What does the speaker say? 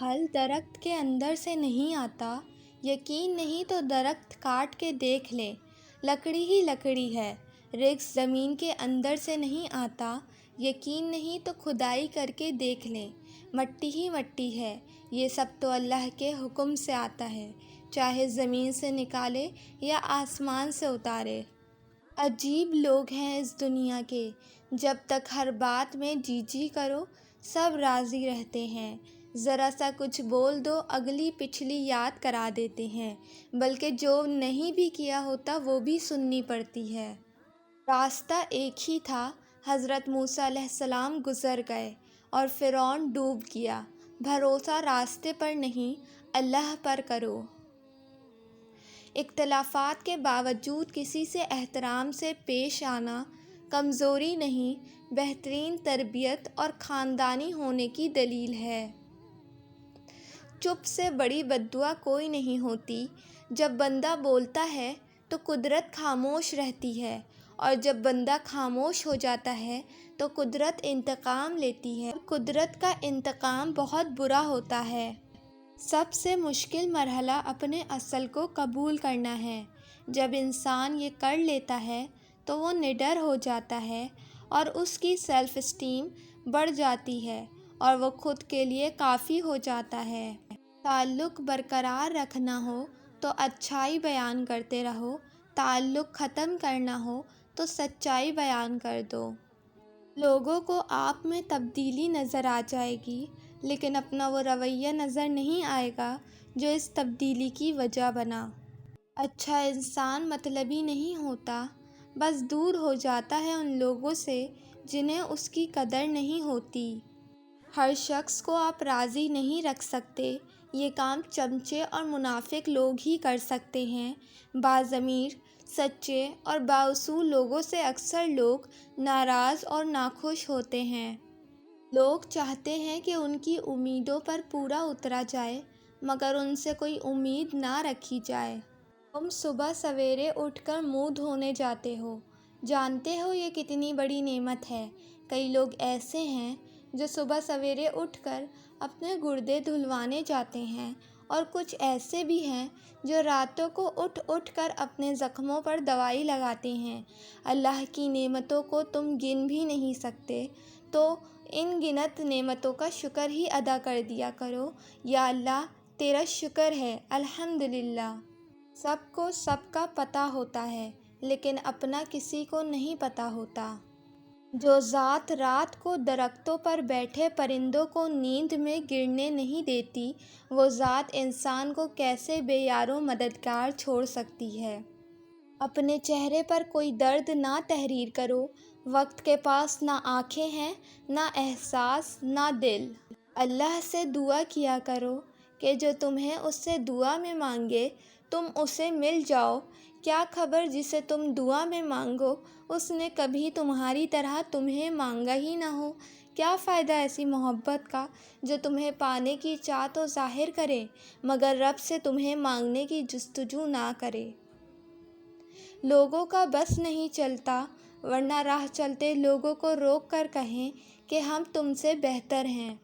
پھل درخت کے اندر سے نہیں آتا، یقین نہیں تو درخت کاٹ کے دیکھ لے، لکڑی ہی لکڑی ہے۔ رزق زمین کے اندر سے نہیں آتا، یقین نہیں تو کھدائی کر کے دیکھ لیں، مٹی ہی مٹی ہے۔ یہ سب تو اللہ کے حکم سے آتا ہے، چاہے زمین سے نکالے یا آسمان سے اتارے۔ عجیب لوگ ہیں اس دنیا کے، جب تک ہر بات میں جی جی کرو سب راضی رہتے ہیں، ذرا سا کچھ بول دو اگلی پچھلی یاد کرا دیتے ہیں، بلکہ جو نہیں بھی کیا ہوتا وہ بھی سننی پڑتی ہے۔ راستہ ایک ہی تھا، حضرت موسیٰ علیہ السلام گزر گئے اور فرعون ڈوب گیا۔ بھروسہ راستے پر نہیں اللہ پر کرو۔ اختلافات کے باوجود کسی سے احترام سے پیش آنا کمزوری نہیں، بہترین تربیت اور خاندانی ہونے کی دلیل ہے۔ چپ سے بڑی بددعا کوئی نہیں ہوتی۔ جب بندہ بولتا ہے تو قدرت خاموش رہتی ہے، اور جب بندہ خاموش ہو جاتا ہے تو قدرت انتقام لیتی ہے، اور قدرت کا انتقام بہت برا ہوتا ہے۔ سب سے مشکل مرحلہ اپنے اصل کو قبول کرنا ہے۔ جب انسان یہ کر لیتا ہے تو وہ نڈر ہو جاتا ہے، اور اس کی سیلف اسٹیم بڑھ جاتی ہے، اور وہ خود کے لیے کافی ہو جاتا ہے۔ تعلق برقرار رکھنا ہو تو اچھائی بیان کرتے رہو، تعلق ختم کرنا ہو تو سچائی بیان کر دو۔ لوگوں کو آپ میں تبدیلی نظر آ جائے گی، لیکن اپنا وہ رویہ نظر نہیں آئے گا جو اس تبدیلی کی وجہ بنا۔ اچھا انسان مطلبی نہیں ہوتا، بس دور ہو جاتا ہے ان لوگوں سے جنہیں اس کی قدر نہیں ہوتی۔ ہر شخص کو آپ راضی نہیں رکھ سکتے، یہ کام چمچے اور منافق لوگ ہی کر سکتے ہیں۔ باضمیر، سچے اور بااصول لوگوں سے اکثر لوگ ناراض اور ناخوش ہوتے ہیں۔ لوگ چاہتے ہیں کہ ان کی امیدوں پر پورا اترا جائے، مگر ان سے کوئی امید نہ رکھی جائے۔ تم صبح سویرے اٹھ کر منہ دھونے جاتے ہو، جانتے ہو یہ کتنی بڑی نعمت ہے۔ کئی لوگ ایسے ہیں جو صبح سویرے اٹھ کر اپنے گردے دھلوانے جاتے ہیں، اور کچھ ایسے بھی ہیں جو راتوں کو اٹھ اٹھ کر اپنے زخموں پر دوائی لگاتے ہیں۔ اللہ کی نعمتوں کو تم گن بھی نہیں سکتے، تو ان گنت نعمتوں کا شکر ہی ادا کر دیا کرو۔ یا اللہ تیرا شکر ہے، الحمدللہ۔ سب کو سب کا پتہ ہوتا ہے، لیکن اپنا کسی کو نہیں پتہ ہوتا۔ جو ذات رات کو درختوں پر بیٹھے پرندوں کو نیند میں گرنے نہیں دیتی، وہ ذات انسان کو کیسے بے یار و مددگار چھوڑ سکتی ہے۔ اپنے چہرے پر کوئی درد نہ تحریر کرو، وقت کے پاس نہ آنکھیں ہیں، نہ احساس، نہ دل۔ اللہ سے دعا کیا کرو کہ جو تمہیں اس سے دعا میں مانگے تم اسے مل جاؤ۔ کیا خبر جسے تم دعا میں مانگو اس نے کبھی تمہاری طرح تمہیں مانگا ہی نہ ہو۔ کیا فائدہ ایسی محبت کا جو تمہیں پانے کی چاہ تو ظاہر کرے، مگر رب سے تمہیں مانگنے کی جستجو نہ کرے۔ لوگوں کا بس نہیں چلتا، ورنہ راہ چلتے لوگوں کو روک کر کہیں کہ ہم تم سے بہتر ہیں۔